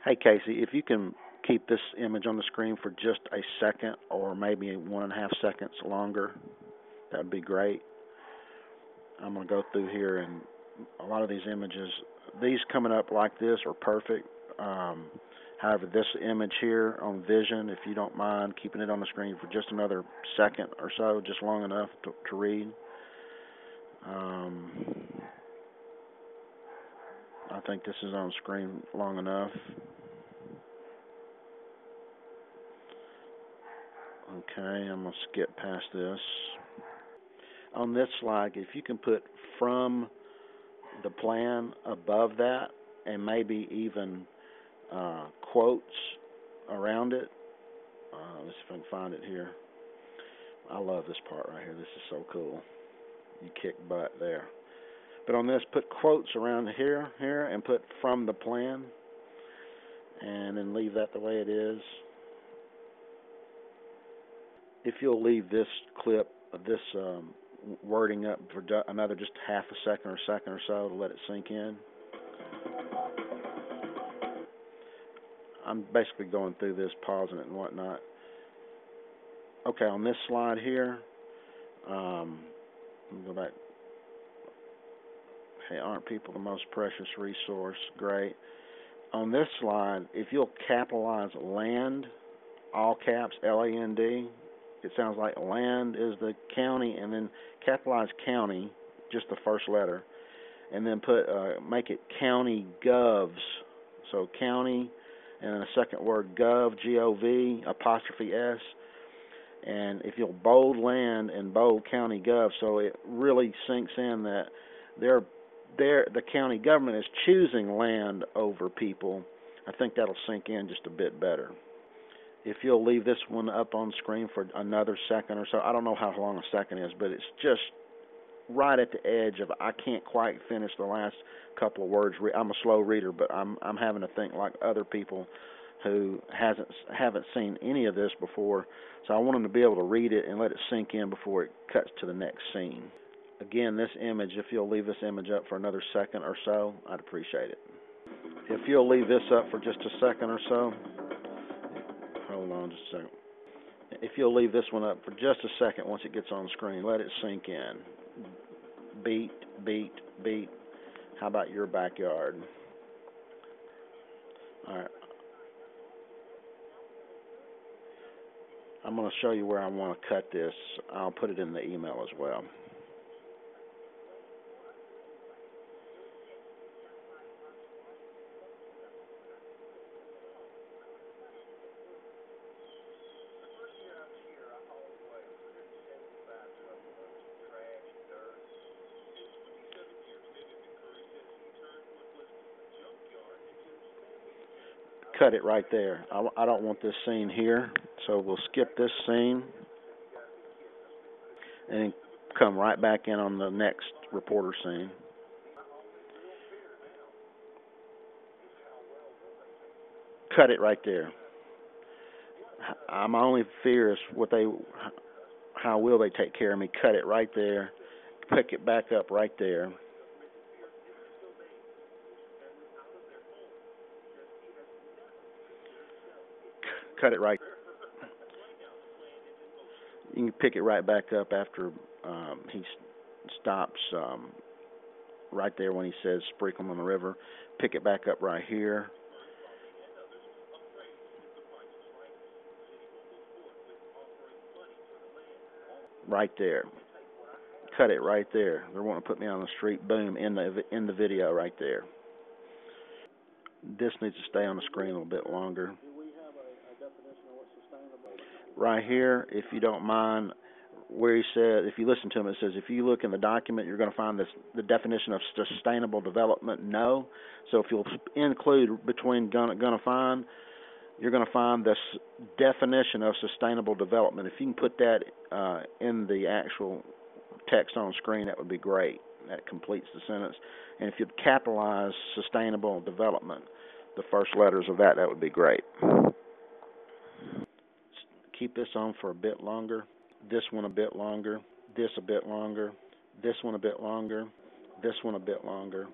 Hey Casey, if you can keep this image on the screen for just a second or maybe 1.5 seconds longer, that would be great. I'm going to go through here, and a lot of these images, these coming up like this are perfect. However, this image here on Vision, if you don't mind keeping it on the screen for just another second or so, just long enough to read. I think this is on screen long enough. Okay, I'm going to skip past this. On this slide, if you can put from the plan above that and maybe even quotes around it. Let's see if I can find it here. I love this part right here. This is so cool. You kick butt there. But on this, put quotes around here, and put from the plan, and then leave that the way it is. If you'll leave this clip, this wording up for another just half a second or so to let it sink in. I'm basically going through this, pausing it and whatnot. Okay, on this slide here, let me go back. Hey, aren't people the most precious resource? Great. On this slide, if you'll capitalize land, all caps, L-A-N-D, it sounds like land is the county, and then capitalize county, just the first letter, and then put make it county govs. So county, and then a second word gov, G-O-V, apostrophe S. And if you'll bold land and bold county gov, so it really sinks in that the county government is choosing land over people, I think that'll sink in just a bit better. If you'll leave this one up on screen for another second or so, I don't know how long a second is, but it's just right at the edge of I can't quite finish the last couple of words. I'm a slow reader, but I'm having to think like other people who haven't seen any of this before. So I want them to be able to read it and let it sink in before it cuts to the next scene. Again, this image, if you'll leave this image up for another second or so, I'd appreciate it. If you'll leave this up for just a second or so, hold on just a second. If you'll leave this one up for just a second once it gets on the screen, let it sink in. Beat, beat, beat. How about your backyard? All right. I'm going to show you where I want to cut this. I'll put it in the email as well. Cut it right there. I don't want this scene here, so we'll skip this scene and come right back in on the next reporter scene. Cut it right there. My only fear is how will they take care of me? Cut it right there. Pick it back up right there. Cut it right. You can pick it right back up after he stops right there when he says sprinkle on the river. Pick it back up right here. Right there. Cut it right there. They're wanting to put me on the street. Boom, in the video right there. This needs to stay on the screen a little bit longer. Right here, if you don't mind, where he said, if you listen to him, it says, if you look in the document, you're going to find the definition of sustainable development, no. So if you'll include between gonna find, you're going to find this definition of sustainable development. If you can put that in the actual text on screen, that would be great. That completes the sentence. And if you'd capitalize sustainable development, the first letters of that would be great. Keep this on for a bit longer. This one a bit longer. This a bit longer. This one a bit longer. This one a bit longer.